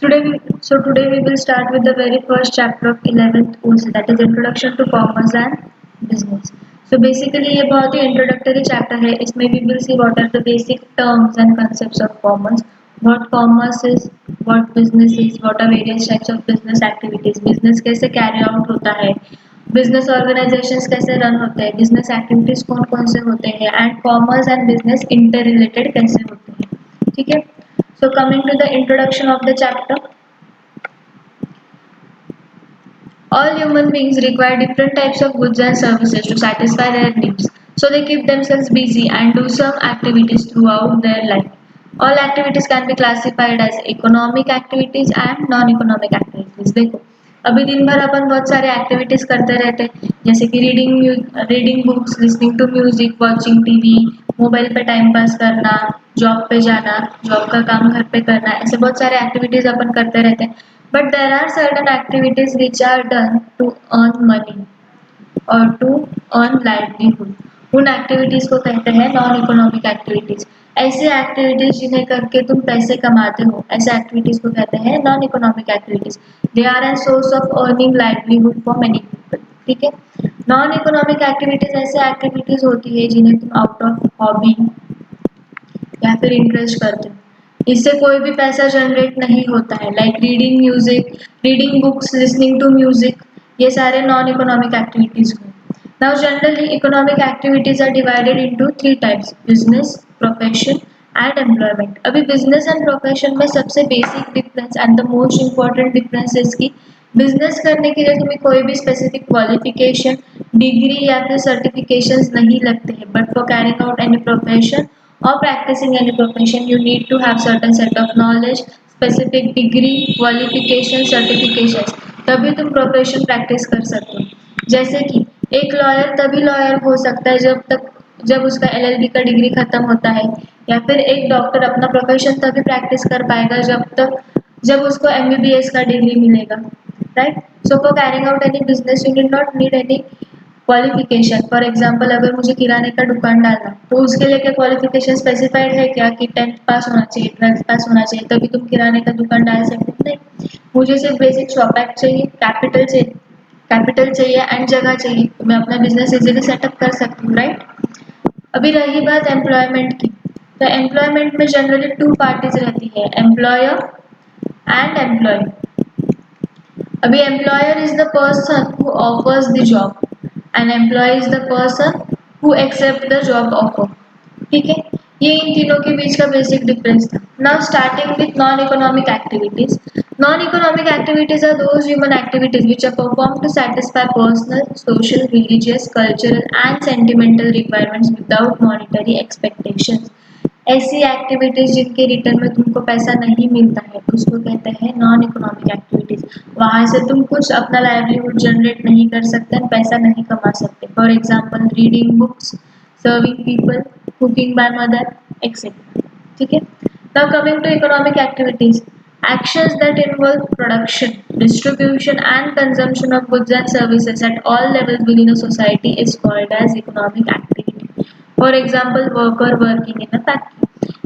Today we will start with the very first chapter of 11th course, that is Introduction to Commerce and Business. So basically ये बहुत ही introductory chapter है. इसमें we will see what are the basic terms and concepts of commerce, what commerce is, what business is, what are various types of business activities, business कैसे carry out होता है, business organizations कैसे run होते हैं, business activities कौन कौन से होते हैं, and commerce and business interrelated कैसे होते हैं. ठीक है. So coming to the introduction of the chapter, all human beings require different types of goods and services to satisfy their needs. So they keep themselves busy and do some activities throughout their life. All activities can be classified as economic activities and non-economic activities. देखो अभी दिन भर अपन बहुत सारे activities करते रहते हैं, जैसे कि reading books, listening to music, watching TV, mobile पे टाइम पास करना, जॉब पे जाना, जॉब का काम घर पे करना, ऐसे बहुत सारे एक्टिविटीज अपन करते रहते हैं. But there are certain activities which are done to earn money or to earn livelihood. उन एक्टिविटीज को कहते हैं नॉन इकोनॉमिक एक्टिविटीज. ऐसी एक्टिविटीज जिन्हें करके तुम पैसे कमाते हो, ऐसे एक्टिविटीज को कहते हैं non economic activities. They are an source of earning livelihood for many people. ठीक है. नॉन इकोनॉमिक एक्टिविटीज ऐसी एक्टिविटीज होती है जिन्हें तुम आउट ऑफ हॉबी या फिर इंटरेस्ट करते हो. इससे कोई भी पैसा जनरेट नहीं होता है, like reading music, reading books, listening to music, ये सारे नॉन इकोनॉमिक एक्टिविटीज हुए. Now generally economic activities are divided into three types: business, profession and employment. अभी बिजनेस एंड प्रोफेशन में सबसे basic difference and the most important difference is की business करने के लिए तुम्हें कोई भी स्पेसिफिक क्वालिफिकेशन, डिग्री या फिर सर्टिफिकेशंस नहीं लगते हैं. But for carrying out any profession or practicing any profession you need to have certain set of knowledge, specific degree, qualification, certifications. तभी तुम प्रोफेशन प्रैक्टिस कर सकते हो. जैसे कि एक लॉयर तभी लॉयर हो सकता है जब उसका एलएलबी का डिग्री खत्म होता है, या फिर एक डॉक्टर अपना प्रोफेशन तभी प्रैक्टिस कर पाएगा जब उसको एमबीबीएस का डिग्री मिलेगा. Right. So for carrying out any business you did not need any qualification. For example अगर मुझे किराने का दुकान डालना, तो उसके लिए क्या क्वालिफिकेशन स्पेसिफाइड है क्या कि 10th पास होना चाहिए, 12th पास होना चाहिए तभी तुम किराने का दुकान डाल सकते हो? नहीं. मुझे सिर्फ बेसिक शॉप एक्ट चाहिए, कैपिटल चाहिए एंड जगह चाहिए, तो मैं अपना बिजनेस इजीली सेटअप कर सकती हूँ. राइट. अभी रही बात एम्प्लॉयमेंट की, तो एम्प्लॉयमेंट में जनरली टू पार्टीज रहती है, एम्प्लॉयर एंड एम्प्लॉय. अभी employer is the person who offers the job and employee is the person who accept the job offer. ठीक है. ये इन तीनों के बीच का बेसिक डिफरेंस था. Now starting with non economic activities. Non economic activities are those human activities which are perform to satisfy personal, social, religious, cultural and sentimental requirements without monetary expectations. ऐसी activities जिनके return में तुमको पैसा नहीं मिलता है उसको कहते हैं नॉन इकोनॉमिक एक्टिविटीज. वहाँ से तुम कुछ अपना लाइवलीहुड जनरेट नहीं कर सकते, पैसा नहीं कमा सकते. For example reading books, serving people, cooking by mother etcetera. ठीक है. Now coming to economic activities, actions that involve production, distribution and consumption of goods and services at all levels within a society is called as economic activity. For example, worker working in a factory.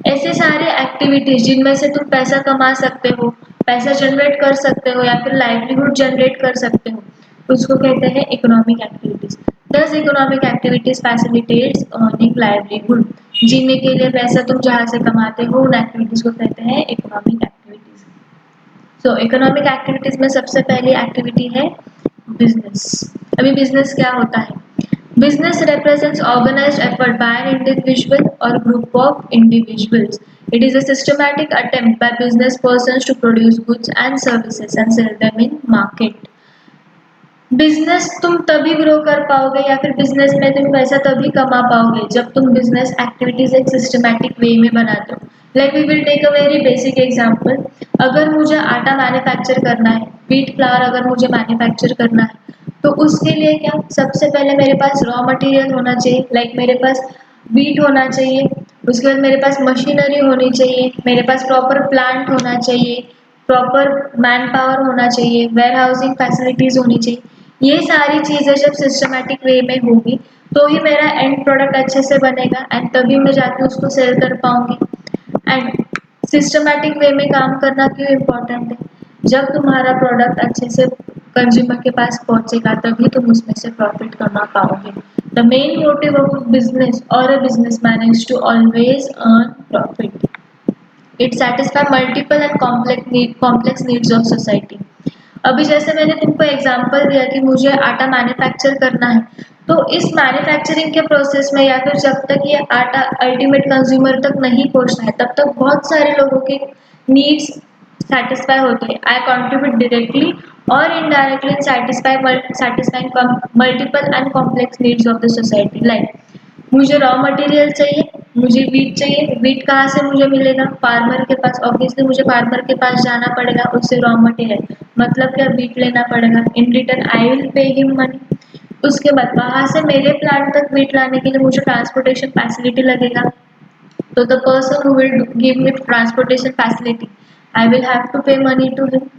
ऐसे सारे activities जिनमें से तुम पैसा कमा सकते हो, पैसा जनरेट कर सकते हो या फिर लाइवलीहुड जनरेट कर सकते हो, उसको कहते हैं इकोनॉमिक एक्टिविटीज. दस economic activities facilitates earning livelihood. जीने के लिए पैसा तुम जहाँ से कमाते हो उन एक्टिविटीज को कहते हैं इकोनॉमिक एक्टिविटीज. सो इकोनॉमिक एक्टिविटीज में सबसे पहली एक्टिविटी है बिजनेस. अभी बिजनेस क्या होता है? Business represents organized effort by an individual or group of individuals. It is a systematic attempt by business persons to produce goods and services and sell them in market. Business तुम तभी grow कर पाओगे या फिर business में तुम पैसा तभी कमा पाओगे जब तुम बिजनेस एक्टिविटीज एक सिस्टमैटिक वे में बनाते हो. Like we will take a very basic example. अगर मुझे आटा मैन्युफैक्चर करना है, व्हीट फ्लावर अगर मुझे मैन्युफैक्चर करना है, तो उसके लिए क्या सबसे पहले मेरे पास रॉ मटेरियल होना चाहिए. लाइक मेरे पास व्हीट होना चाहिए, उसके बाद मेरे पास मशीनरी होनी चाहिए, मेरे पास प्रॉपर प्लांट होना चाहिए, प्रॉपर मैन पावर होना चाहिए, वेयर हाउसिंग फैसिलिटीज होनी चाहिए. ये सारी चीज़ें जब सिस्टमैटिक वे में होगी तो ही मेरा एंड प्रोडक्ट अच्छे से बनेगा एंड तभी मैं जाके उसको सेल कर पाऊंगी. एंड सिस्टमैटिक वे में काम करना क्यों इम्पोर्टेंट है? जब तुम्हारा प्रोडक्ट अच्छे से कंज्यूमर के पास पहुंचेगा तभी तुम उसमें से प्रॉफिट कमा पाओगे। The main motive of business और a businessman is to always earn profit. It satisfy multiple and complex needs of society. अभी जैसे मैंने तुमको एग्जांपल दिया कि मुझे आटा मैन्युफैक्चर करना है, तो इस मैन्युफैक्चरिंग के प्रोसेस में या फिर जब तक ये आटा अल्टीमेट कंज्यूमर तक नहीं पहुंचना है तब तक बहुत सारे लोगों के नीड्स satisfy होते हैं। आई कंट्रीब्यूट डायरेक्टली और indirectly in satisfying multiple and complex needs of the society। Like मुझे रॉ मटेरियल चाहिए, मुझे वीट चाहिए, वीट कहाँ से मुझे मिलेगा? फार्मर के पास। ऑब्वियसली मुझे फार्मर के पास जाना पड़ेगा, उससे रॉ मटेरियल मतलब क्या, वीट लेना पड़ेगा। In return I will pay him money. उसके बाद वहां से मेरे प्लांट तक वीट लाने के लिए मुझे ट्रांसपोर्टेशन फैसिलिटी लगेगा, तो the person who will give me transportation facility, I will have to pay money to him.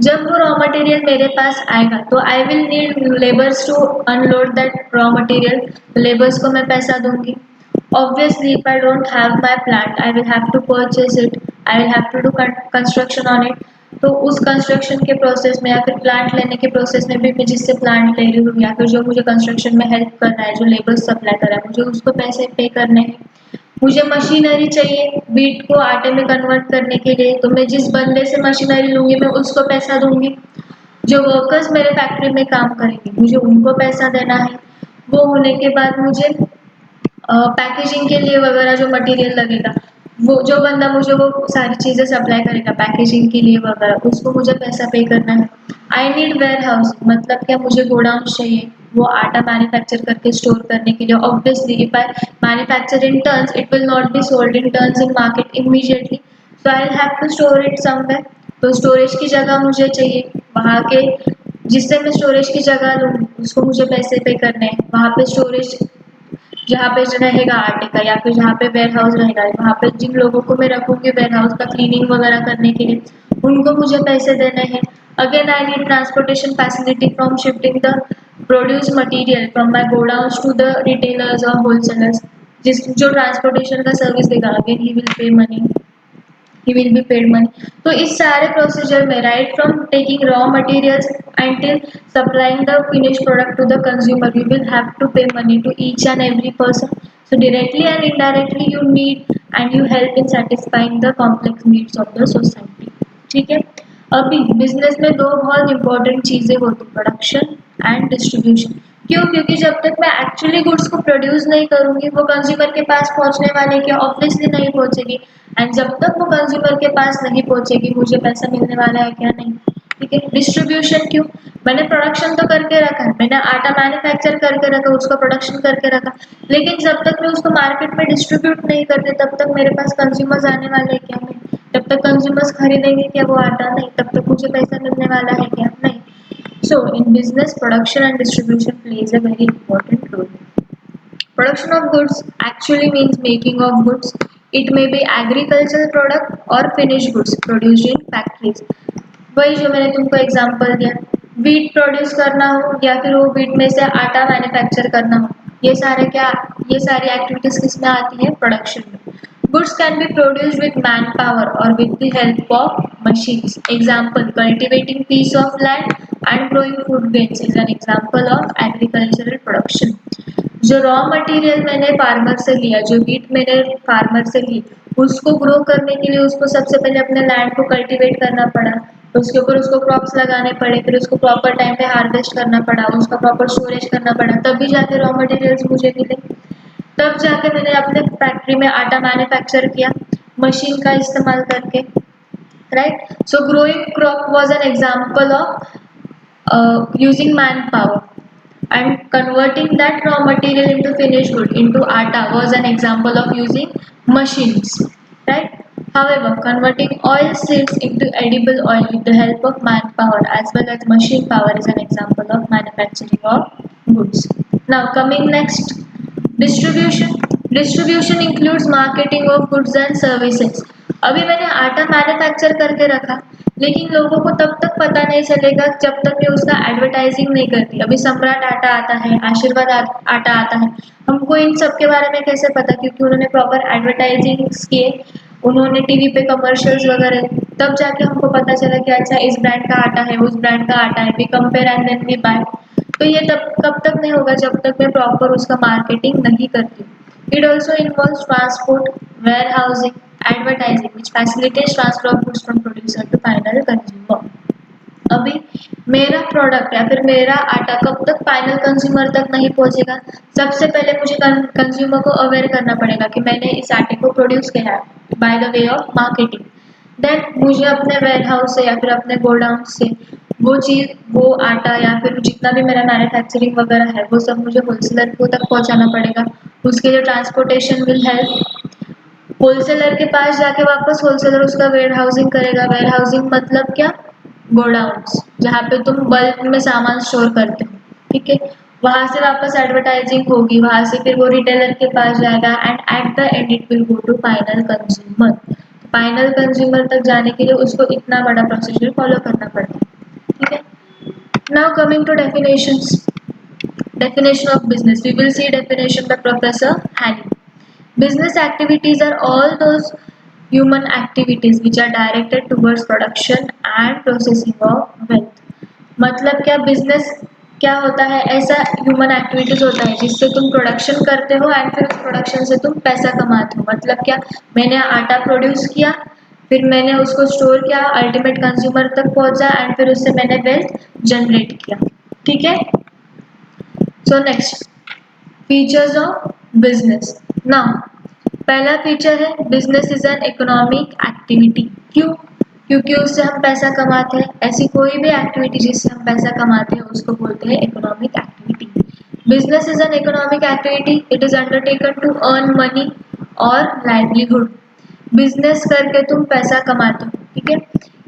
जब वो रॉ मटेरियल मेरे पास आएगा तो I will need labours to unload that raw material, labours को मैं पैसा दूंगी। Obviously, if I don't have my plant, I will have to purchase it. I will have to do construction on it. तो उस construction के process में या फिर प्लांट लेने के प्रोसेस में भी मैं जिससे प्लांट ले रही हूँ या फिर जो मुझे कंस्ट्रक्शन में हेल्प कर रहा है, जो लेबर सप्लाई कर रहा है, मुझे उसको पैसे पे करने हैं। मुझे मशीनरी चाहिए बीट को आटे में कन्वर्ट करने के लिए, तो मैं जिस बंदे से मशीनरी लूंगी मैं उसको पैसा दूंगी। जो वर्कर्स मेरे फैक्ट्री में काम करेंगे मुझे उनको पैसा देना है। वो होने के बाद मुझे पैकेजिंग के लिए वगैरह जो मटेरियल लगेगा, वो जो बंदा मुझे वो सारी चीज़ें सप्लाई करेगा पैकेजिंग के लिए वगैरह, उसको मुझे पैसा पे करना है। आई नीड वेयर हाउस, मतलब क्या, मुझे गोडाउन चाहिए वो आटा मैन्युफैक्चर करके स्टोर करने के लिए। Obviously if I manufacture in turns it will not be sold in turns in market immediately, so I will have to store it somewhere. तो स्टोरेज की जगह मुझे चाहिए, वहाँ के जिससे मैं स्टोरेज की जगह लूँ उसको मुझे पैसे पे करने हैं। वहाँ पे स्टोरेज जहाँ पे रहेगा आटे का या फिर जहाँ पे वेयर हाउस रहेगा, वहाँ पे जिन लोगों को मैं रखूँगी वेयर हाउस का क्लीनिंग वगैरह करने के लिए, उनको मुझे पैसे देने हैं। Again I need transportation facility from shifting the produce material from my godowns to the retailers और होलसेलर्स। जिस जो ट्रांसपोर्टेशन का सर्विस देगा again he will pay money, he will be paid money। तो इस सारे प्रोसीजर में right from taking raw materials until supplying the finished product to the consumer, you will have to pay money to each and every person। So directly and indirectly you need and you help in satisfying the complex needs of the society। ठीक है। अभी business में दो बहुत important चीजें होती, production and distribution. क्यों? क्योंकि जब तक मैं एक्चुअली गुड्स को प्रोड्यूस नहीं करूंगी वो कंज्यूमर के पास पहुंचने वाले क्या, ऑब्वियसली नहीं पहुंचेगी। एंड जब तक वो कंज्यूमर के पास नहीं पहुंचेगी मुझे पैसा मिलने वाला है क्या? नहीं। ठीक है। डिस्ट्रीब्यूशन क्यों? मैंने प्रोडक्शन तो करके रखा है, मैंने आटा मैन्युफैक्चर करके रखा, उसका प्रोडक्शन करके रखा, लेकिन जब तक मैं उसको मार्केट में डिस्ट्रीब्यूट नहीं करती तब तक मेरे पास कंज्यूमर्स आने वाले क्या? नहीं। जब तक कंज्यूमर्स खरीदेंगे क्या वो आटा? नहीं। तब तक मुझे पैसा मिलने वाला है क्या? नहीं। So in business, production and distribution plays a very important role। Production of goods actually means making of goods। It may be agricultural product or finished goods produced in factories। वही जो मैंने तुमको एग्जांपल दिया, wheat produce करना हो या फिर वो वीट में से आटा मैन्युफैक्चर करना हो, ये सारे क्या, ये सारी एक्टिविटीज किस में आती है? प्रोडक्शन में। Goods can be produced with manpower or with the help of machines। Example, cultivating piece of land and growing food grains is an example of agricultural production। जो रॉ मटेरियल मैंने farmer से लिया, जो wheat मैंने farmer से ली, उसको grow करने के लिए उसको सबसे पहले अपने लैंड को कल्टीवेट करना पड़ा, उसके ऊपर उसको क्रॉप्स लगाने पड़े, फिर उसको प्रॉपर टाइम पे हार्वेस्ट करना पड़ा, उसका प्रॉपर स्टोरेज करना पड़ा, तभी जाके रॉ मटेरियल्स मुझे मिले। तब जाके मैंने अपने फैक्ट्री में आटा मैन्युफैक्चर किया मशीन का इस्तेमाल करके। Right. So growing crop was an example of using manpower, and converting that raw material into finished good into atta was an example of using machines। Right। However, converting oil seeds into edible oil with the help of manpower as well as machine power is an example of manufacturing of goods। Now coming next, distribution includes marketing of goods and services। अभी मैंने आटा manufacture करके रखा, लेकिन लोगों को तब तक पता नहीं चलेगा जब तक मैं उसका एडवर्टाइजिंग नहीं करती। अभी सम्राट आटा आता है, आशीर्वाद आटा आता है, हमको इन सब के बारे में कैसे पता? क्योंकि उन्होंने प्रॉपर एडवर्टाइजिंग किए, उन्होंने टीवी पे कमर्शियल्स वगैरह, तब जाके हमको पता चला कि अच्छा इस ब्रांड का आटा है, उस ब्रांड का आटा है, we compare and then we buy. तो ये तब कब तक नहीं होगा जब तक मैं प्रॉपर उसका मार्केटिंग नहीं करती। It also involves transport, warehousing, advertising which facilitates transfer of goods from producer to final consumer. अभी मेरा प्रोडक्ट या फिर मेरा आटा कब तक फाइनल कंज्यूमर तक नहीं पहुंचेगा? सबसे पहले मुझे कंज्यूमर को अवेयर करना पड़ेगा कि मैंने इस आटे को प्रोड्यूस किया है by the way of marketing. Then मुझे अपने वेयर हाउस से या फिर अपने गोडाउन से वो चीज़, वो आटा या फिर जितना भी मेरा मैन्युफैक्चरिंग वगैरह है वो सब मुझे होलसेलर को तक पहुंचाना पड़ेगा। उसके लिए ट्रांसपोर्टेशन विल हेल्प। होलसेलर के पास जाके वापस होलसेलर उसका वेयर हाउसिंग करेगा। वेयर हाउसिंग मतलब क्या? गोडाउन्स, जहाँ पे तुम बल्क में सामान स्टोर करते हो, ठीक है। वहां से वापस एडवर्टाइजिंग होगी, वहां से फिर वो रिटेलर के पास जाएगा and at the end it will go to final consumer. Final consumer तक जाने के लिए उसको इतना बड़ा प्रोसीजर फॉलो करना पड़ता है, ठीक है। Now coming to definitions, definition of business, we will see definition by Professor Haney. Business activities are all those human activities which are directed towards production and processing of wealth. मतलब क्या? Business क्या होता है? ऐसा human activities होता है जिससे तुम प्रोडक्शन करते हो एंड फिर उस प्रोडक्शन से तुम पैसा कमाते हो। मतलब क्या? मैंने आटा प्रोड्यूस किया, फिर मैंने उसको स्टोर किया, अल्टीमेट कंज्यूमर तक पहुंचा एंड फिर उससे मैंने वेल्थ जनरेट किया, ठीक है। So next, features of business. Now पहला फीचर है business is an economic activity. क्यों? क्योंकि उससे हम पैसा कमाते हैं। ऐसी कोई भी एक्टिविटी जिससे हम पैसा कमाते हैं उसको बोलते हैं economic activity. Business is an economic activity, it is undertaken to earn money और लाइवलीहुड। बिजनेस करके तुम पैसा कमाते हो, ठीक है।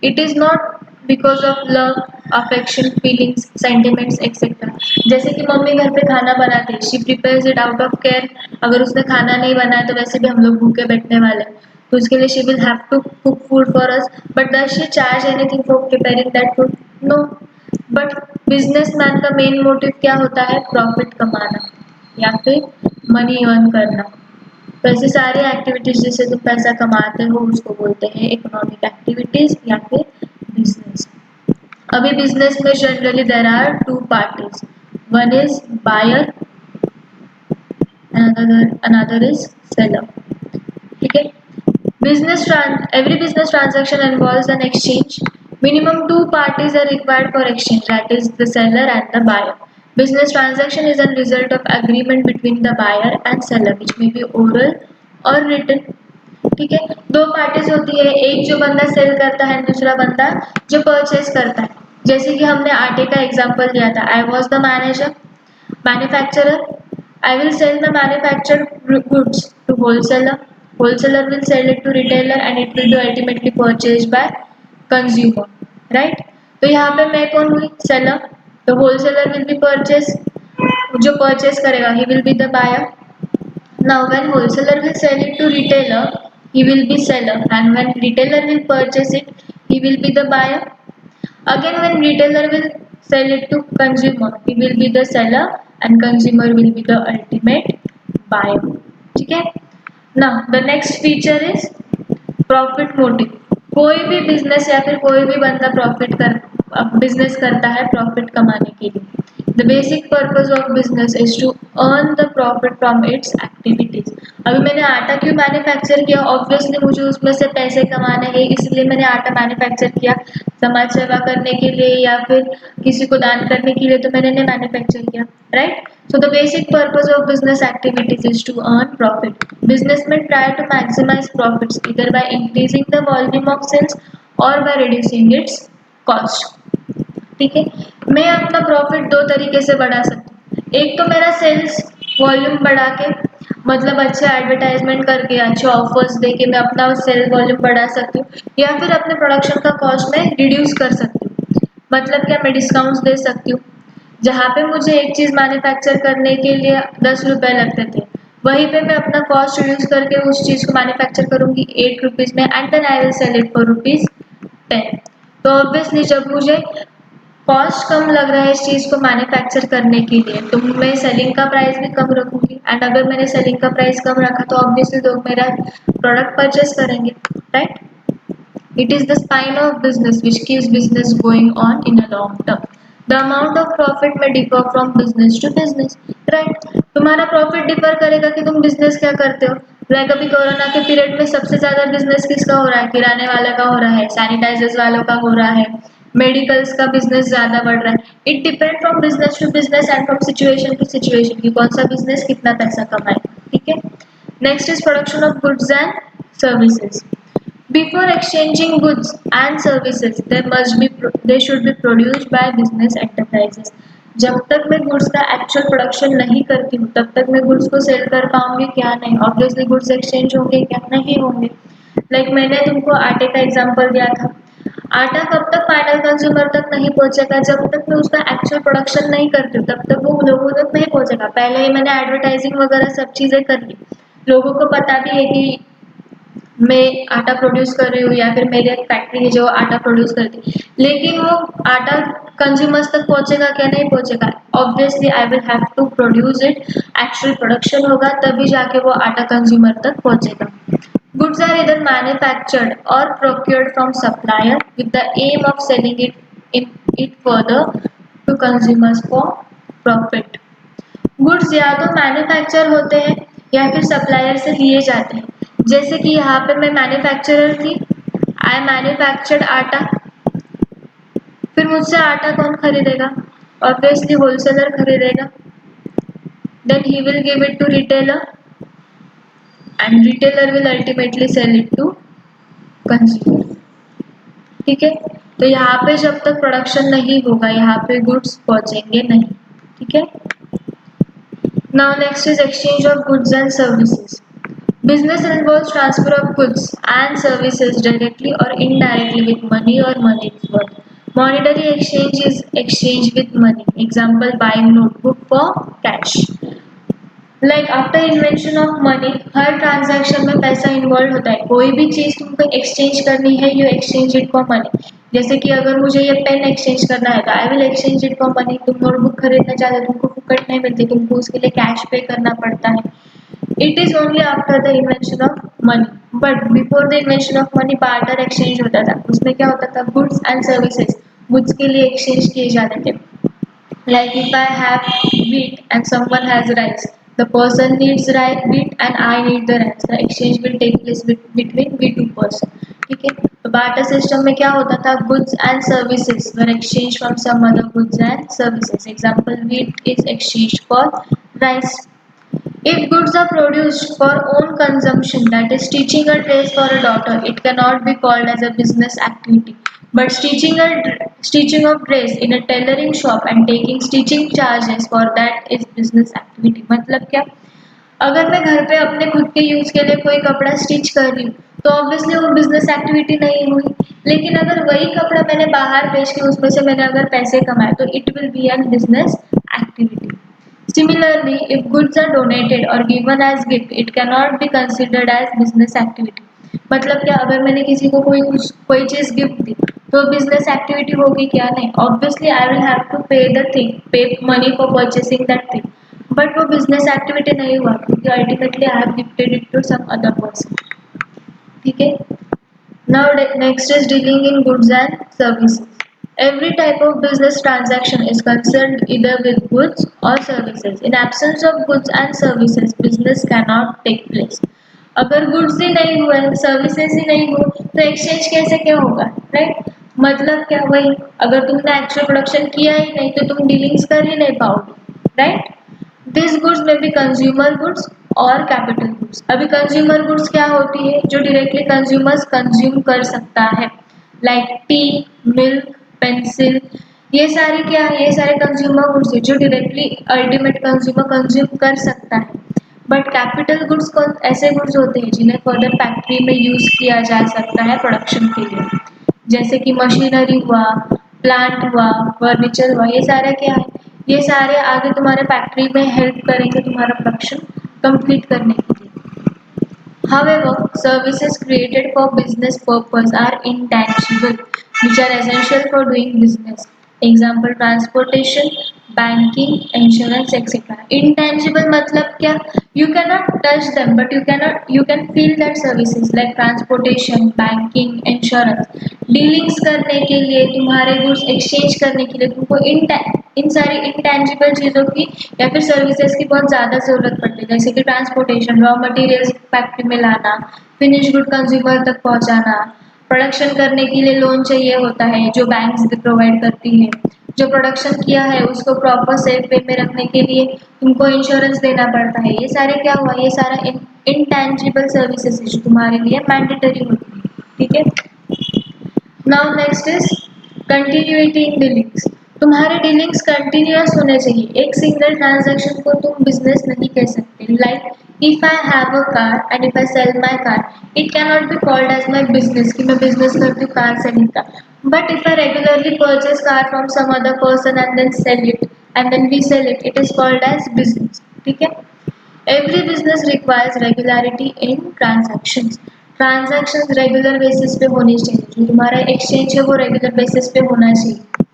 It is not because of love, affection, feelings, sentiments etcetera. जैसे कि मम्मी घर पे खाना बनाती है, she prepares it out of care. अगर उसने खाना नहीं बनाया तो वैसे भी हम लोग भूखे बैठने वाले हैं, तो उसके लिए she will have to cook food for us, but does she charge anything for preparing that food? No. But businessman का मेन मोटिव क्या होता है? प्रॉफिट कमाना या फिर मनी अर्न करना। तो ऐसी सारी एक्टिविटीज जिससे तुम पैसा कमाते हो उसको बोलते हैं इकोनॉमिक एक्टिविटीज या फिर बिजनेस। अभी बिजनेस में generally there are two parties, one is buyer, another is seller, ठीक है। Every business transaction involves an exchange. Minimum two parties are required for exchange, that is the seller and the buyer. Business transaction is a result of agreement between the buyer and seller, which may be oral or written, ठीक है। दो parties होती है, एक जो बंदा cell करता है, दूसरा बंदा जो परचेज करता है। जैसे कि हमने आटे का एग्जांपल दिया था, I was the manager, manufacturer, I will sell the manufactured goods to wholesaler. Wholesaler will sell it to retailer and it will be ultimately purchased by consumer, right? तो यहाँ पे मैं कौन हुई? seller. तो wholesaler will be purchase, जो purchase करेगा he will be the buyer. Now when wholesaler will sell it to retailer, he will be seller, and when retailer will purchase it, he will be the buyer. Again when retailer will sell it to consumer, he will be the seller and consumer will be the ultimate buyer, ठीक है। Now the next feature is profit motive. कोई भी business या फिर कोई भी बंदा business करता है प्रॉफिट कमाने के लिए। The basic purpose of business is to earn the profit from its activities. अभी मैंने आटा क्यों मैन्युफैक्चर किया? ऑब्वियसली मुझे उसमें से पैसे कमाने हैं, इसलिए मैंने आटा मैन्युफैक्चर किया। समाज सेवा करने के लिए या फिर किसी को दान करने के लिए तो मैंने नहीं मैन्युफैक्चर किया, right. So the basic purpose of business activities is to earn profit. Businessmen try to maximize profits either by increasing the volume of sales or by reducing its cost. ठीक है। मैं अपना प्रॉफिट दो तरीके से बढ़ा सकती हूँ। एक तो मेरा सेल्स वॉल्यूम बढ़ा के, मतलब अच्छा एडवर्टाइजमेंट करके, अच्छे ऑफर्स दे के मैं अपना सेल वॉल्यूम बढ़ा सकती हूँ, या फिर अपने प्रोडक्शन का कॉस्ट में रिड्यूस कर सकती हूँ। मतलब क्या? मैं डिस्काउंट्स दे सकती हूँ। जहाँ पे मुझे एक चीज़ मैन्युफैक्चर करने के लिए 10 रुपये लगते थे, वहीं पे मैं अपना कॉस्ट रिड्यूस करके उस चीज़ को मैन्युफैक्चर करूँगी 8 रुपीज़ में and then I will sell it for rupees 10। तो ऑब्वियसली जब मुझे कॉस्ट कम लग रहा है इस चीज़ को मैन्युफैक्चर करने के लिए, तो मैं सेलिंग का प्राइस भी कम रखूंगी, एंड अगर मैंने सेलिंग का प्राइस कम रखा तो ऑब्वियसली लोग मेरा प्रोडक्ट परचेस करेंगे, right. It is the spine of business which keeps business going on in a long term. The amount of profit may differ from business to business. Right? तुम्हारा profit differ करेगा कि तुम business क्या करते हो। Like अभी corona के period में सबसे ज्यादा बिजनेस किसका हो रहा है, किराने वाले का हो रहा है, सैनिटाइजर्स वालों का हो रहा है, मेडिकल्स का बिजनेस ज्यादा बढ़ रहा है। It depend from business to business and from situation to situation कि कौन सा बिजनेस कितना पैसा कमाए, ठीक है। Next is production of goods and services. Before exchanging goods and services, they should be produced by business enterprises. जब तक मैं गुड्स का एक्चुअल प्रोडक्शन नहीं करती हूँ तब तक मैं गुड्स को सेल कर पाऊंगी क्या, नहीं। ऑब्वियसली गुड्स एक्सचेंज होंगे क्या, नहीं होंगे। लाइक मैंने तुमको आटे का एग्जांपल दिया था। आटा कब तक फाइनल कंज्यूमर तक नहीं पहुंचेगा, जब तक मैं उसका एक्चुअल प्रोडक्शन नहीं करती हूँ तब तक वो लोगों तक नहीं पहुंचेगा। पहले ही मैंने एडवर्टाइजिंग वगैरह सब चीजें कर ली, लोगों को पता भी है कि मैं आटा प्रोड्यूस कर रही हूँ या फिर मेरी एक फैक्ट्री है जो आटा प्रोड्यूस करती है, लेकिन वो आटा कंज्यूमर्स तक पहुंचेगा क्या, नहीं पहुंचेगा। Obviously I will have to produce it, actual production होगा तभी जाके वो आटा कंज्यूमर तक पहुंचेगा। गुड्स आर इधर मैन्युफैक्चर्ड और procured from supplier with the aim of selling it further to consumers for profit. Goods या तो मैन्युफैक्चर होते हैं या फिर सप्लायर से लिए जाते हैं। जैसे कि यहाँ पे मैं मैन्युफैक्चरर थी, आई मैन्युफैक्चर्ड आटा, फिर मुझसे आटा कौन खरीदेगा, ऑब्वियसली होलसेलर खरीदेगा। Then he will give it to retailer and retailer will ultimately sell it to consumer, ठीक है। तो यहाँ पे जब तक प्रोडक्शन नहीं होगा यहाँ पे गुड्स पहुंचेंगे नहीं, ठीक है। Now next is exchange of goods and services. Business involves transfer of goods and services directly or indirectly with money or money's worth. Monetary exchange is exchange with money. Example, buying notebook for cash. Like after invention of money her transaction में पैसा involve होता है। कोई भी चीज़ तुमको exchange करनी है, you exchange it for money. जैसे कि अगर मुझे ये पेन एक्सचेंज करना है तो I will exchange it for money. तुम नोटबुक खरीदना चाहते हो, तुमको फुकट नहीं मिलती, तुमको उसके लिए कैश पे करना पड़ता है। It is only after the invention of money, but before the invention of money barter exchange होता था। उसमें क्या होता था, गुड्स एंड सर्विसेज गुड्स के लिए एक्सचेंज किए जाते थे। Like if I have wheat and someone has rice, the person needs wheat and I need the rice. The exchange will take place between we two person. ठीक है। तो barter system में क्या होता था, goods and services were exchange from some other goods and services. Example, wheat is exchanged for rice. If goods are produced for own consumption, that is stitching a dress for a daughter, it cannot be called as a business activity. But stitching of dress in a tailoring shop and taking stitching charges for that is business activity. मतलब क्या, अगर मैं घर पे अपने खुद के use के लिए कोई कपड़ा स्टिच कर रही हूँ तो ऑब्वियसली वो बिजनेस एक्टिविटी नहीं हुई। लेकिन अगर वही कपड़ा मैंने बाहर बेच के उसमें से मैंने अगर पैसे कमाए तो it will be an business activity. Similarly, if goods are donated or given as gift, it cannot be considered as business activity. मतलब क्या, अगर मैंने किसी को कोई चीज गिफ्ट दी तो बिजनेस एक्टिविटी होगी क्या, नहीं। Obviously I will have to pay the thing, pay money for purchasing that thing, but वो बिजनेस एक्टिविटी नहीं हुआ क्योंकि ultimately I have gifted it to some other person, ठीक है। Now next is dealing in goods and services. Every type of business transaction is concerned either with goods or services. In absence of goods and services, business cannot take place. अगर goods ही नहीं हुए, services ही नहीं हो तो exchange कैसे क्या होगा, right. मतलब क्या, वही अगर तुमने एक्चुअल प्रोडक्शन किया ही नहीं तो तुम डीलिंग्स कर ही नहीं पाओगे, राइट। दिस गुड्स में भी कंज्यूमर गुड्स और कैपिटल गुड्स। अभी कंज्यूमर गुड्स क्या होती है, जो डायरेक्टली कंज्यूमर्स कंज्यूम कर सकता है, लाइक टी, मिल्क, पेंसिल, ये सारी क्या है, ये सारे कंज्यूमर गुड्स है जो डायरेक्टली अल्टीमेट कंज्यूमर कंज्यूम कर सकता है। बट कैपिटल गुड्स कौन ऐसे गुड्स होते हैं जिन्हें फर्दर फैक्ट्री में यूज किया जा सकता है प्रोडक्शन के लिए, जैसे कि मशीनरी हुआ, प्लांट हुआ, फर्नीचर हुआ, ये सारे क्या है, ये सारे आगे तुम्हारे फैक्ट्री में हेल्प करेंगे तुम्हारा प्रोडक्शन कंप्लीट करने के लिए। However, services created for business purpose are intangible, which are essential for doing business. Example transportation, banking, insurance etcetera. Intangible मतलब क्या? You can not touch them but you can feel that services like transportation, banking, insurance. Dealings करने के लिए, तुम्हारे goods exchange करने के लिए तुमको इन सारी इंटेंजिबल चीज़ों की या फिर सर्विसेज की बहुत ज़्यादा ज़रूरत पड़ती है। जैसे कि ट्रांसपोर्टेशन, रॉ मटेरियल्स फैक्ट्री में लाना, फिनिश गुड कंज्यूमर तक पहुंचाना। प्रोडक्शन करने के लिए लोन चाहिए होता है जो बैंक्स प्रोवाइड करती है। जो प्रोडक्शन किया है उसको प्रॉपर सेफ वे में रखने के लिए तुमको इंश्योरेंस देना पड़ता है। ये सारे क्या हुआ, ये सारा इनटैंजिबल सर्विसेज जो तुम्हारे लिए मैंडेटरी होती है। ठीक है। Now next is continuity in dealings. तुम्हारे डीलिंग्स कंटिन्यूअस होने चाहिए। एक सिंगल ट्रांजैक्शन को तुम बिजनेस नहीं कह सकते। Like if I have a car and if I sell my car, it can not be called as my business कि मैं बिजनेस करती हूँ कार सेलिंग का। But if I regularly purchase car from some other person and then sell it and then we sell it is called as business. ठीक है। Every business requires regularity in transactions. Transaction regular basis पे होनी चाहिए। जो तुम्हारा exchange है वो regular basis पे होना चाहिए।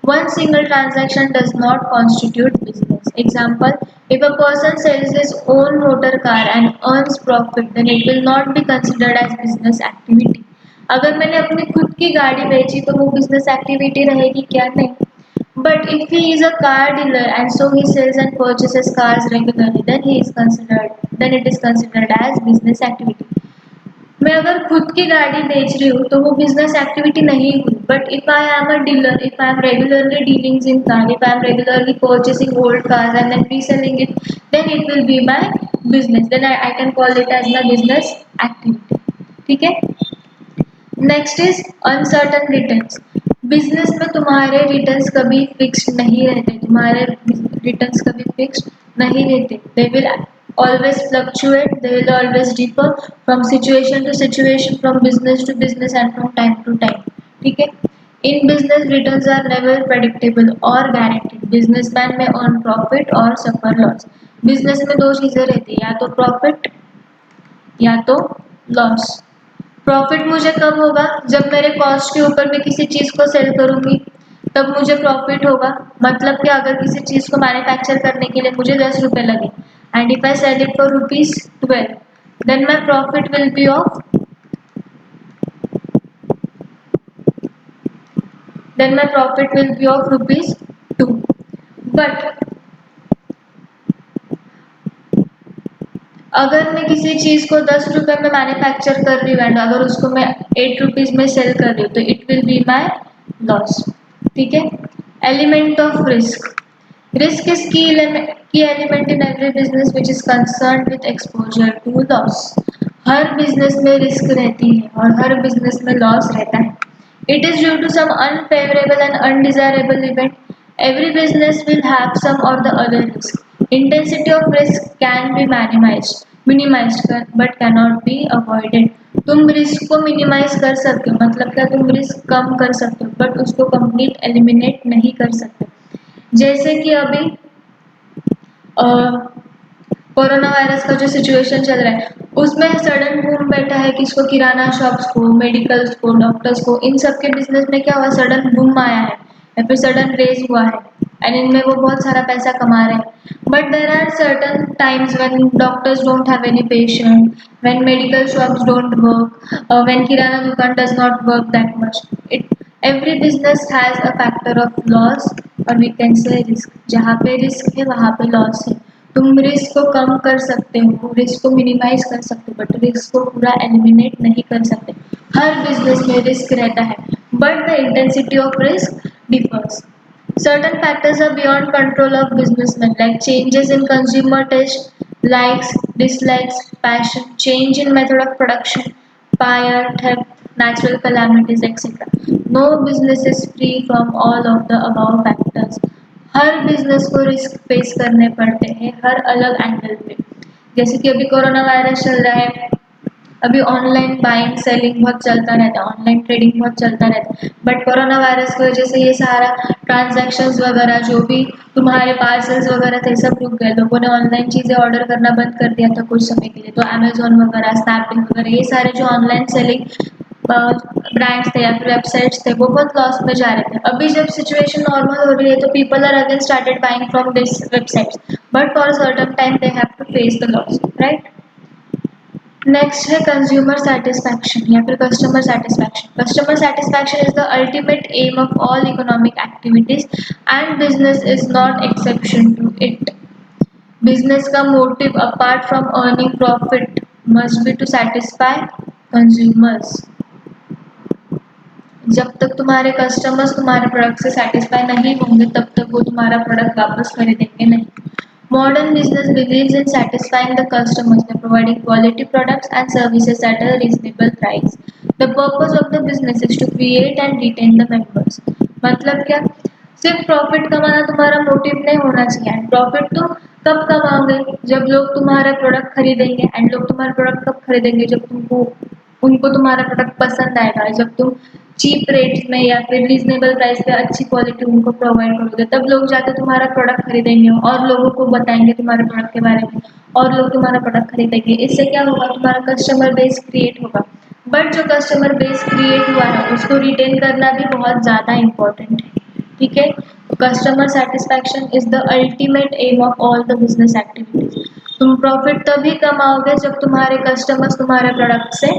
One single transaction does not constitute business. Example, if a person sells his own motor car and earns profit, then it will not be considered as business activity. अगर मैंने अपनी खुद की गाड़ी बेची तो वो बिजनेस एक्टिविटी रहेगी क्या? नहीं। But if he is a car dealer and so he sells and purchases cars regularly, then it is considered as business activity. मैं अगर खुद की गाड़ी बेच रही हूँ तो वो बिजनेस एक्टिविटी नहीं हुई। But if I am a dealer, if I am regularly dealings in car, if I am regularly purchasing old cars and then reselling it, then it will be my business. Then I can call it as my business activity. ठीक है। Next is uncertain returns. Business में तुम्हारे returns कभी fixed नहीं रहते। तुम्हारे returns कभी fixed नहीं रहते। They will always fluctuate, they will always differ from situation to situation, from business to business and from time to time. ठीक है। In business returns are never predictable or guaranteed. Businessman may earn profit or suffer loss. Business में दो चीजें रहती है, या तो profit या तो लॉस। प्रॉफिट मुझे कब होगा? जब मेरे कॉस्ट के ऊपर मैं किसी चीज को सेल करूंगी तब मुझे प्रॉफिट होगा। मतलब कि अगर किसी चीज को मैन्युफैक्चर करने के लिए मुझे 10 रुपए लगे and if I sell it for ₹12, then my profit will be of ₹2। But अगर मैं किसी चीज को 10 रुपए में मैन्युफैक्चर कर रही हूँ एंड अगर उसको मैं 8 रुपीज में सेल कर रही हूँ तो it will be my loss. ठीक है। Element of risk. Risk is key element in every business which is concern with exposure to loss. हर बिजनेस में रिस्क रहती है और हर बिजनेस में लॉस रहता है। It is due to some unfavorable and undesirable event. Every business will have some or the other risk. Intensity of risk can be but cannot be avoided. तुम risk को minimise कर सकते हो, मतलब क्या? तुम रिस्क कम कर सकते हो बट उसको कंप्लीट एलिमिनेट नहीं कर सकते। जैसे कि अभी कोरोना वायरस का जो सिचुएशन चल रहा है उसमें सडन बूम बैठा है किसको? किराना शॉप्स को, मेडिकल्स को, डॉक्टर्स को। इन सब के बिजनेस में क्या हुआ? सडन बूम आया है या फिर सडन रेज हुआ है एंड इनमें वो बहुत सारा पैसा कमा रहे हैं। But there are certain times when doctors don't have any patient, when medical shops don't work, when किराना दुकान does not work that much. It every business has a factor of loss और वी कैन से रिस्क। जहाँ पे risk है वहाँ पे loss है। तुम रिस्क को कम कर सकते हो, रिस्क को मिनिमाइज कर सकते हो बट रिस्क को पूरा एलिमिनेट नहीं कर सकते। हर बिजनेस में रिस्क रहता है but the intensity of risk differs. Certain factors are beyond control of businessmen, like changes in consumer taste, likes, dislikes, passion, change in method of production, fire, theft, natural calamities, etc. No business is free from all of the above factors. Her business को risk face करने पड़ते हैं हर अलग angle पे। जैसे कि अभी corona virus चल रहा है, अभी ऑनलाइन बाइंग सेलिंग बहुत चलता रहता है, ऑनलाइन ट्रेडिंग बहुत चलता रहता है। बट कोरोना वायरस की वजह से ये सारा ट्रांजैक्शंस वगैरह जो भी तुम्हारे पार्सल्स वगैरह थे सब रुक गए। लोगों ने ऑनलाइन चीज़ें ऑर्डर करना बंद कर दिया था कुछ समय के लिए। तो अमेजोन वगैरह, स्नैपडील वगैरह, ये सारे जो ऑनलाइन सेलिंग ब्रांड्स थे या फिर वेबसाइट्स थे वो बहुत लॉस में जा रहे थे। अभी जब सिचुएशन नॉर्मल हो रही है तो people are again started buying from this websites, but for certain time they have to face the loss, right. Next है कंज्यूमर सेटिस्फैक्शन या फिर customer satisfaction. Customer satisfaction is the ultimate aim of all economic activities and business is not exception to it. Business का motive apart from earning profit must be to satisfy consumers. जब तक तुम्हारे customers तुम्हारे product से satisfy नहीं होंगे तब तक वो तुम्हारा प्रोडक्ट वापस खरीदेंगे नहीं। Modern business believes in satisfying the customers by providing quality products and services at a reasonable price. The purpose of the business is to create and retain the members. मतलब क्या, सिर्फ प्रॉफिट कमाना तुम्हारा motive नहीं होना चाहिए। Profit तो कब कमाओगे, जब लोग तुम्हारा प्रोडक्ट खरीदेंगे। एंड लोग तुम्हारा प्रोडक्ट कब खरीदेंगे, जब तुमको उनको तुम्हारा प्रोडक्ट पसंद आएगा, जब तुम चीप रेट्स में या फिर रीजनेबल प्राइस पे अच्छी क्वालिटी उनको प्रोवाइड करोगे, तब लोग जाकर तुम्हारा प्रोडक्ट खरीदेंगे और लोगों को बताएंगे तुम्हारे प्रोडक्ट के बारे में और लोग तुम्हारा प्रोडक्ट खरीदेंगे। इससे क्या होगा, तुम्हारा कस्टमर बेस क्रिएट होगा। बट जो कस्टमर बेस क्रिएट हुआ है उसको रिटेन करना भी बहुत ज़्यादा इम्पोर्टेंट है, ठीक है। Customer satisfaction is the ultimate aim of all the business activities. तुम प्रॉफिट तभी कमाओगे जब तुम्हारे कस्टमर्स तुम्हारे प्रोडक्ट से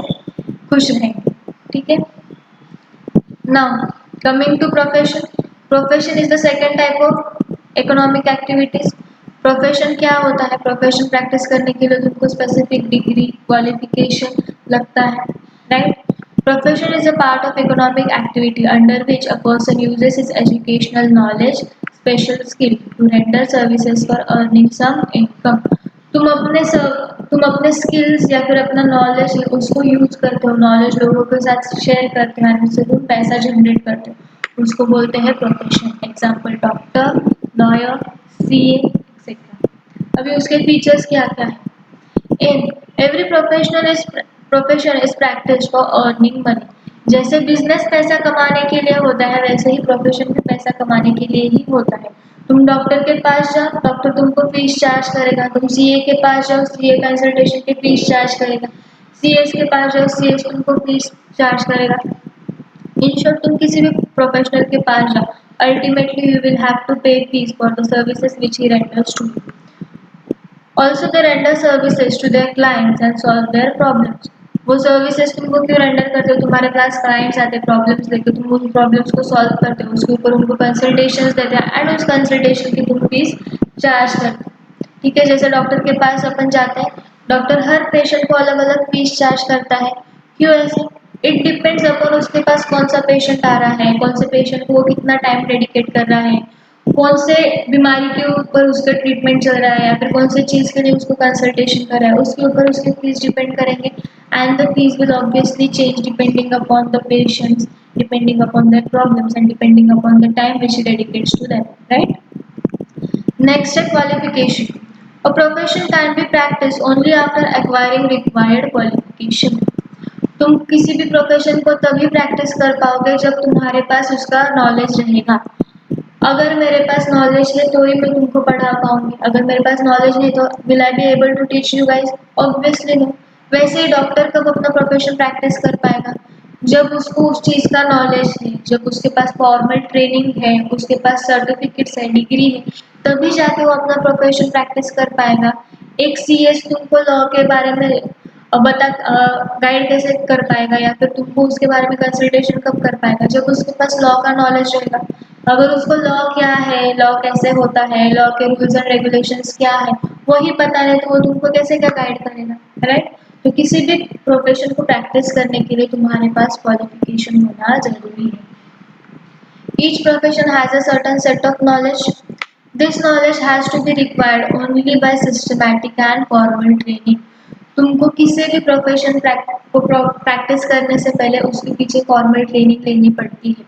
खुश रहेंगे, ठीक है। Now, coming to profession. Profession is the second type of economic activities. Profession क्या होता है, प्रोफेशन प्रैक्टिस करने के लिए तुमको स्पेसिफिक डिग्री क्वालिफिकेशन लगता है, right. Profession is a part of economic activity under which a person uses his educational knowledge special skill to render services for earning some income. तुम अपने स्किल्स या फिर अपना नॉलेज उसको यूज करते हो, नॉलेज लोगों के साथ शेयर करते हो, उससे तुम पैसा जनरेट करते हो, उसको बोलते हैं profession. Example doctor, lawyer, CA etcetera. अभी उसके फीचर्स क्या क्या है। In every profession is practice for earning money. जैसे बिजनेस पैसा कमाने के लिए होता है वैसे ही प्रोफेशन भी पैसा कमाने के लिए ही होता है। तुम डॉक्टर के पास जाओ, डॉक्टर तुमको फीस चार्ज करेगा। तुम सीए के पास जाओ, सीए कंसल्टेशन की फीस चार्ज करेगा। सीएस के पास जाओ, सीएस तुमको फीस चार्ज करेगा। इन शॉर्ट, तुम किसी भी प्रोफेशनल के पास जाओ, ultimately you will have to pay fees for the services which he renders to you. Also, they render services to their clients and solve their problems. वो services तुमको क्यों रेंडर करते हो, तुम्हारे पास क्लाइंट्स आते हैं प्रॉब्लम्स लेके, तुम उन प्रॉब्लम्स को सॉल्व करते हो, उसके ऊपर उनको कंसल्टेशंस देते हैं एंड उस कंसल्टेशन की तुम फीस चार्ज करते हो, ठीक है। जैसे डॉक्टर के पास अपन जाते हैं, डॉक्टर हर पेशेंट को अलग अलग फीस चार्ज करता है। क्यों ऐसे, इट डिपेंड्स अपॉन उसके पास कौन सा पेशेंट आ रहा है, कौन से पेशेंट को वो कितना टाइम डेडिकेट कर रहा है, कौन से बीमारी के ऊपर उसका ट्रीटमेंट चल रहा है या फिर कौन से चीज़ के लिए उसको कंसल्टेशन कर रहा है, उसके ऊपर उसके फीस डिपेंड करेंगे। And the fees will obviously change depending upon the patients, depending upon their problems and depending upon the time which he dedicates to them, right? Next है qualification. A profession can be practiced only after acquiring required qualification. तुम किसी भी profession को तभी practice कर पाओगे जब तुम्हारे पास उसका नॉलेज रहेगा। अगर मेरे पास नॉलेज है तो ही मैं तुमको पढ़ा पाऊंगी, अगर मेरे पास नॉलेज नहीं तो will I be able to teach you guys? Obviously no. वैसे ही डॉक्टर कब अपना प्रोफेशन प्रैक्टिस कर पाएगा, जब उसको उस चीज़ का नॉलेज है, जब उसके पास फॉर्मल ट्रेनिंग है, उसके पास सर्टिफिकेट्स है, डिग्री है, तभी जाके वो अपना प्रोफेशन प्रैक्टिस कर पाएगा। एक सीएस तुमको लॉ के बारे में बता गाइड कैसे कर पाएगा या फिर तुमको उसके बारे में कंसल्टेशन कब कर पाएगा, जब उसके पास लॉ का नॉलेज रहेगा। अगर उसको लॉ क्या है, लॉ कैसे होता है, लॉ के रूल्स एंड रेगुलेशंस क्या है, वही पता नहीं तो वो तुमको कैसे क्या गाइड करेगा, राइट। तो किसी भी प्रोफेशन को प्रैक्टिस करने के लिए तुम्हारे पास क्वालिफिकेशन होना जरूरी है। Each profession has a certain set of knowledge. This knowledge has to be required only by systematic and formal training. तुमको किसी भी प्रोफेशन को प्रैक्टिस करने से पहले उसके पीछे फॉर्मल ट्रेनिंग लेनी पड़ती है।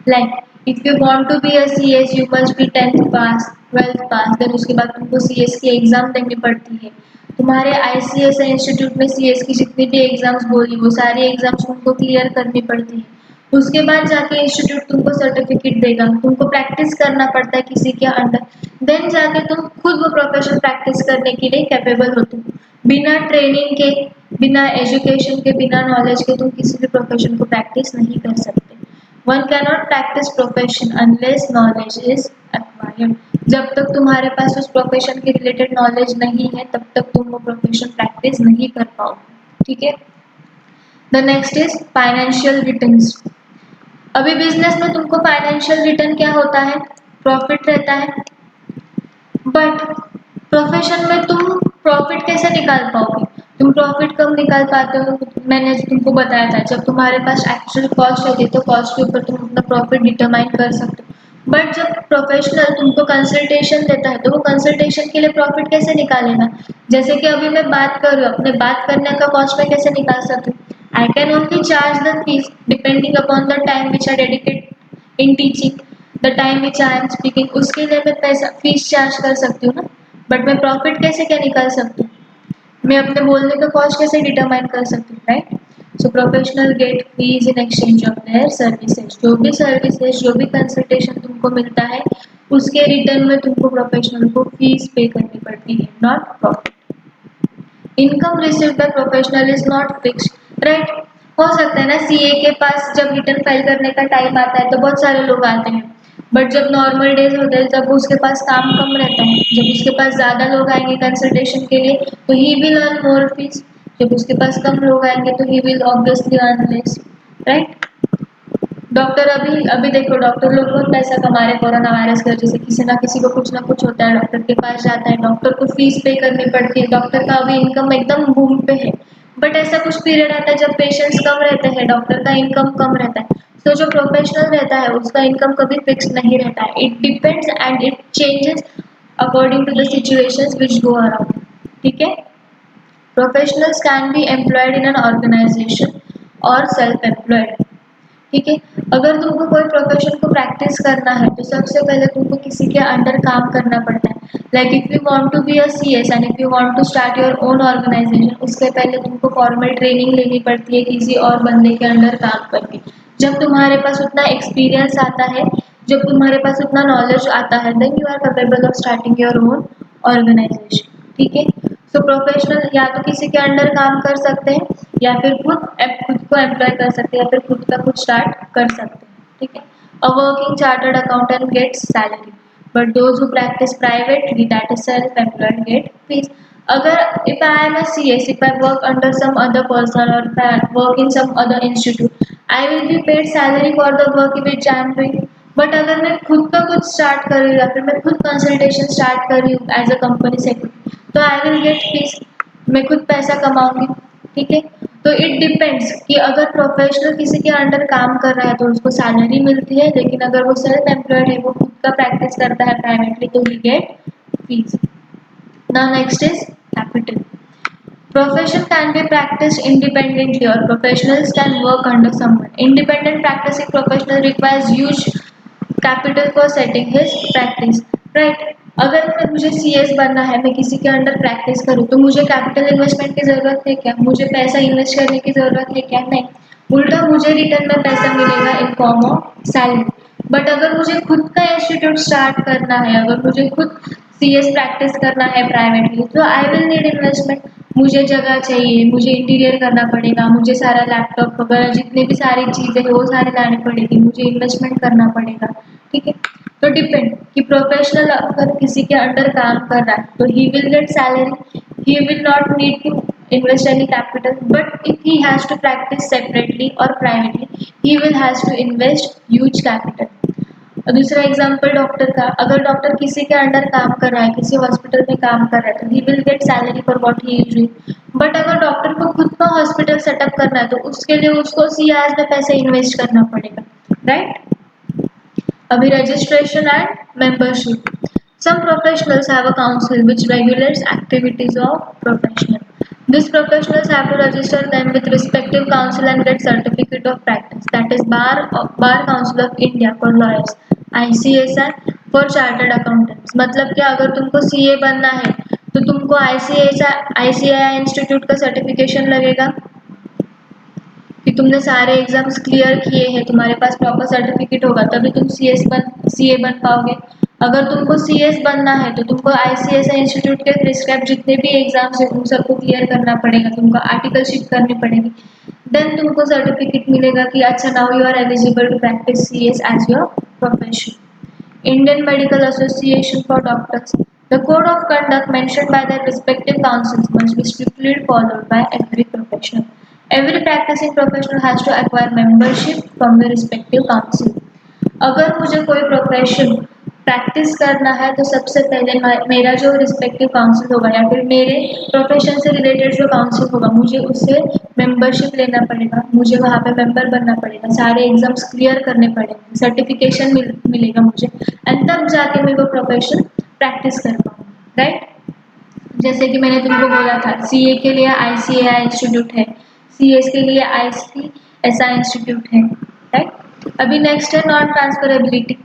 Like if you want to be a CS you must be 10th pass 12th pass, then उसके बाद तुमको सीएस की एग्जाम देनी पड़ती है। तुम्हारे आईसीएस इंस्टीट्यूट में सीएस की जितनी भी एग्जाम्स बोली वो सारी एग्जाम्स तुमको क्लियर करनी पड़ती है। उसके बाद जाके इंस्टीट्यूट तुमको सर्टिफिकेट देगा, तुमको प्रैक्टिस करना पड़ता है किसी के अंडर, देन जाके तुम खुद वो प्रोफेशन प्रैक्टिस करने के लिए कैपेबल होते हो। बिना ट्रेनिंग के बिना एजुकेशन के, बिना नॉलेज के तुम किसी भी प्रोफेशन को प्रैक्टिस नहीं कर सकते। One cannot practice profession unless knowledge is acquired. जब तक तुम्हारे पास उस प्रोफेशन के रिलेटेड नॉलेज नहीं है तब तक तुम वो प्रोफेशन प्रैक्टिस नहीं कर पाओगे। ठीक है। The next is financial returns. अभी बिजनेस में तुमको फाइनेंशियल रिटर्न क्या होता है? प्रॉफिट रहता है। बट प्रोफेशन में तुम प्रॉफिट कैसे निकाल पाओगे? तुम प्रॉफिट कब निकाल पाते हो? मैंने तुमको बताया था, जब तुम्हारे पास एक्चुअल कॉस्ट होती है तो कॉस्ट के ऊपर तुम अपना प्रॉफिट डिटरमाइन कर सकते हो। बट जब प्रोफेशनल तुमको कंसल्टेशन देता है तो वो कंसल्टेशन के लिए प्रॉफिट कैसे निकालेगा? जैसे कि अभी मैं बात कर रही हूँ, अपने बात करने का कॉस्ट में कैसे निकाल सकती हूँ? I can only charge the fees depending upon the time which I dedicate in teaching, the time which I am speaking, उसके लिए मैं पैसा फीस चार्ज कर सकती हूँ ना। बट मैं प्रॉफिट कैसे क्या निकाल सकती हूँ? मैं अपने बोलने का कॉस्ट कैसे डिटरमाइन कर सकती हूँ, right? So professional get fees in exchange of their services. जो भी कंसल्टेशन तुमको मिलता है उसके रिटर्न में तुमको प्रोफेशनल को फीस पे करनी पड़ती है, not profit. Income received by professional is not fixed, right? हो सकता है ना सीए के पास जब रिटर्न फाइल करने का टाइम आता है तो बहुत सारे लोग आते हैं, बट जब नॉर्मल डेज होते हैं तब उसके पास काम कम रहता है। जब उसके पास ज़्यादा लोग आएंगे कंसल्टेशन के लिए तो he will earn more fees. जब उसके पास कम लोग आएंगे तो he will obviously earn less, right? Doctor अभी अभी देखो, डॉक्टर लोग बहुत पैसा कमा रहे कोरोना वायरस की वजह से। किसी ना कुछ ना कुछ होता है, डॉक्टर के पास जाता है, डॉक्टर को फीस पे करनी पड़ती है, डॉक्टर का अभी इनकम एकदम बूम पे है। बट ऐसा कुछ पीरियड आता है जब पेशेंट्स कम रहते हैं, डॉक्टर का इनकम कम रहता है। तो जो प्रोफेशनल रहता है उसका इनकम कभी फिक्स नहीं रहता है। It depends and it changes according to the situations which go around. ठीक है। Professionals can be employed in an organisation और सेल्फ एम्प्लॉयड। ठीक है। अगर तुमको कोई प्रोफेशन को प्रैक्टिस करना है तो सबसे पहले तुमको किसी के अंडर काम करना पड़ता है। Like if you want to be a CS and if you want to start your own organisation, उसके पहले तुमको फॉर्मल ट्रेनिंग लेनी पड़ती है किसी और बंदे के अंडर काम करके। जब तुम्हारे पास उतना एक्सपीरियंस आता है, जब तुम्हारे पास उतना नॉलेज आता है, then you are capable of starting your own organisation. ठीक है। सो प्रोफेशनल या तो किसी के अंडर काम कर सकते हैं या फिर खुद को एम्प्लॉय कर सकते हैं या फिर खुद का खुद स्टार्ट कर सकते हैं। ठीक है। A working chartered accountant gets salary but those who practice privately, that is self employed, get fees. अगर if I am a CS, if I work under some other person और if I work in some other institute, I will be paid salary for the work which I am doing. But अगर मैं खुद का कुछ start कर रही हूँ या फिर मैं खुद कंसल्टेशन स्टार्ट कर रही हूँ एज अ कंपनी सेक्रेटरी, तो आई विल गेट फीस, मैं खुद पैसा कमाऊंगी। ठीक है। तो इट डिपेंड्स कि अगर प्रोफेशनल किसी के अंडर काम कर रहा है तो उसको सैलरी मिलती है, लेकिन अगर वो सेल्फ एम्प्लॉयड है, वो खुद का प्रैक्टिस करता है प्राइवेटली, तो he get fees. Now next is capital. Profession can be practiced independently or professionals can work under someone. Independent practicing professional requires huge capital for setting his practice. Right? अगर मुझे CS बनना है, मैं किसी के under practice करूँ तो मुझे कैपिटल इन्वेस्टमेंट की ज़रूरत है क्या? मुझे पैसा इन्वेस्ट करने की ज़रूरत है क्या? नहीं। उल्टा मुझे रिटर्न में पैसा मिलेगा in form of salary. But अगर मुझे खुद का इंस्टीट्यूट स्टार्ट करना है, अगर मुझे खुद सीएस प्रैक्टिस करना है प्राइवेटली, तो आई विल नीड इन्वेस्टमेंट। मुझे जगह चाहिए, मुझे इंटीरियर करना पड़ेगा, मुझे सारा लैपटॉप वगैरह जितने भी सारी चीज़ें हैं वो सारी लानी पड़ेगी, मुझे इन्वेस्टमेंट करना पड़ेगा। ठीक है। तो डिपेंड कि प्रोफेशनल अगर किसी के अंडर काम कर रहा है तो he will get salary, he will not need to invest any capital, but if he has to practice separately or privately, he will has to invest huge capital. और दूसरा एग्जांपल डॉक्टर का, अगर doctor किसी के under काम कर रहा है, किसी हॉस्पिटल में काम कर रहा है, तो he will get salary for what he is doing. But अगर डॉक्टर को खुद का हॉस्पिटल सेटअप करना है तो उसके लिए उसको सीआरएस में पैसे इन्वेस्ट करना पड़ेगा, राइट? अभी registration and membership. Some professionals have a council which regulates activities of professional. These professionals have to register them with respective council and get certificate of practice. That is Bar Council of India for lawyers, ICSI for chartered accountants. मतलब कि अगर तुमको CA बनना है तो तुमको ICAI institute का certification लगेगा कि तुमने सारे एग्जाम्स क्लियर किए हैं, तुम्हारे पास प्रॉपर सर्टिफिकेट होगा तभी तुम सीए बन पाओगे। अगर तुमको सीएस बनना है तो तुमको आईसीएसआई इंस्टीट्यूट के प्रिस्क्राइब जितने भी एग्जाम्स है उन सबको क्लियर करना पड़ेगा, तुमको आर्टिकलशिप करनी पड़ेगी, देन तुमको सर्टिफिकेट मिलेगा कि अच्छा now you are eligible to practise CS as your profession. Indian Medical Association for Doctors. The code of conduct mentioned by their respective councils must be strictly followed by every professional. Every practicing professional has to acquire membership from the respective council. अगर मुझे कोई profession practice करना है तो सबसे पहले मेरा जो रिस्पेक्टिव काउंसिल होगा या फिर मेरे प्रोफेशन से रिलेटेड जो काउंसिल होगा मुझे उससे मेंबरशिप लेना पड़ेगा, मुझे वहाँ पे मेंबर बनना पड़ेगा, सारे एग्जाम्स क्लियर करने पड़ेंगे, सर्टिफिकेशन मिलेगा मुझे, एंड तब जाके मैं वो प्रोफेशन प्रैक्टिस कर पाऊँगी. राइट. जैसे कि मैंने तुमको बोला था सीए के लिए आईसीएआई इंस्टीट्यूट है, सीएस के लिए आईसीएसआई इंस्टीट्यूट है. राइट. अभी नेक्स्ट है नॉन ट्रांसफरेबिलिटी.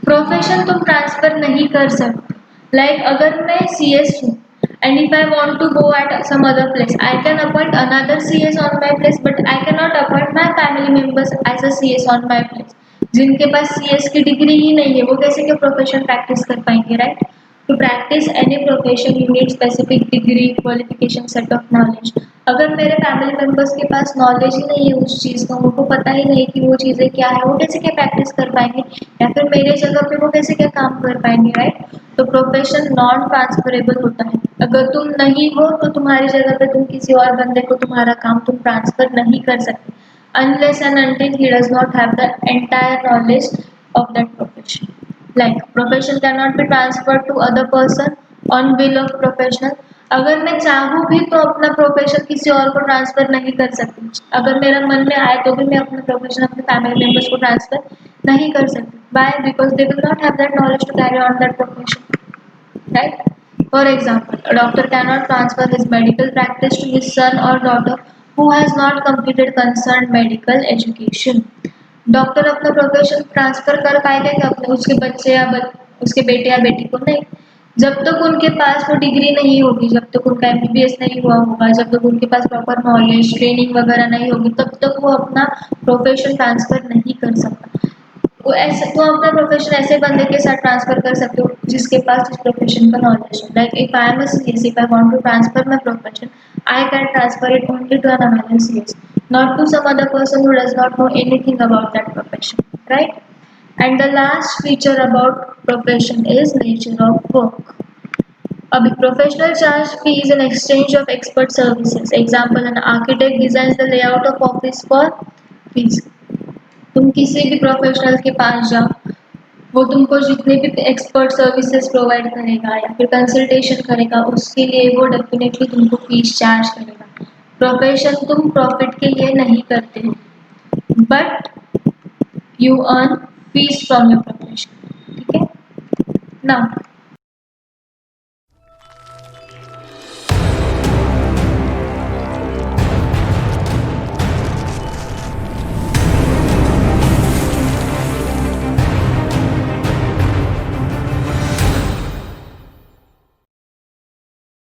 प्रोफेशन तुम ट्रांसफर नहीं कर सकते. लाइक अगर मैं सीएस हूँ and if I want to go at some other place, I can appoint another CS on my place, but I cannot appoint my family members as a CS on my place. जिनके पास CS की degree ही नहीं है वो कैसे के profession practice कर पाएंगे. Right. To practise any profession you need specific degree qualification set of knowledge. अगर मेरे फैमिली मेंबर्स के पास नॉलेज ही नहीं है उस चीज़ का, उनको पता ही नहीं कि वो चीज़ें क्या है, वो कैसे क्या प्रैक्टिस कर पाएंगे, या फिर मेरे जगह पे वो कैसे क्या काम कर पाएंगे. राइट. तो प्रोफेशन नॉन ट्रांसफरेबल होता है. अगर तुम नहीं हो तो तुम्हारी जगह पे तुम किसी और बंदे को तुम्हारा काम तुम ट्रांसफर नहीं कर सकते unless and until he does not have the entire knowledge of that profession. Like profession cannot be transferred to other person on will of professional. अगर मैं चाहूँ भी तो अपना प्रोफेशन किसी और को ट्रांसफर नहीं कर सकती. अगर मेरा मन में आए तो भी मैं अपना प्रोफेशन अपने फैमिली मेंबर्स को ट्रांसफर नहीं कर सकती. Why? Because they will not have that knowledge to carry on that profession. Right? For example, a doctor cannot transfer his medical practice to his son or daughter who has not completed concerned medical education. Doctor अपना profession transfer कर पाएगा क्या अपने उसके बच्चे या उसके बेटे या बेटी को? नहीं. जब तक उनके पास वो डिग्री नहीं होगी, जब तक उनका एमबीबीएस नहीं हुआ होगा, जब तक उनके पास प्रॉपर नॉलेज ट्रेनिंग वगैरह नहीं होगी, तब तक वो अपना प्रोफेशन ट्रांसफर नहीं कर सकता. वो ऐसे तो अपना प्रोफेशन ऐसे बंदे के साथ ट्रांसफर कर सकते हो जिसके पास इस प्रोफेशन का नॉलेज है. Like if I am a CS, if I want to transfer my profession, I can transfer it only to an another CS, not to some other person who does not know anything about that profession. Right. And the last feature about profession is nature of work. A professional charge fees in exchange of expert services. Example, an architect designs the layout of office for fees. तुम किसी भी professional के पास जाओ, वो तुमको जितने भी एक्सपर्ट सर्विसेज प्रोवाइड करेगा या फिर कंसल्टेशन करेगा उसके लिए वो डेफिनेटली तुमको फीस चार्ज करेगा. प्रोफेशन तुम प्रॉफिट के लिए नहीं करते हो, but you earn fees from your profession. ठीक है. नाउ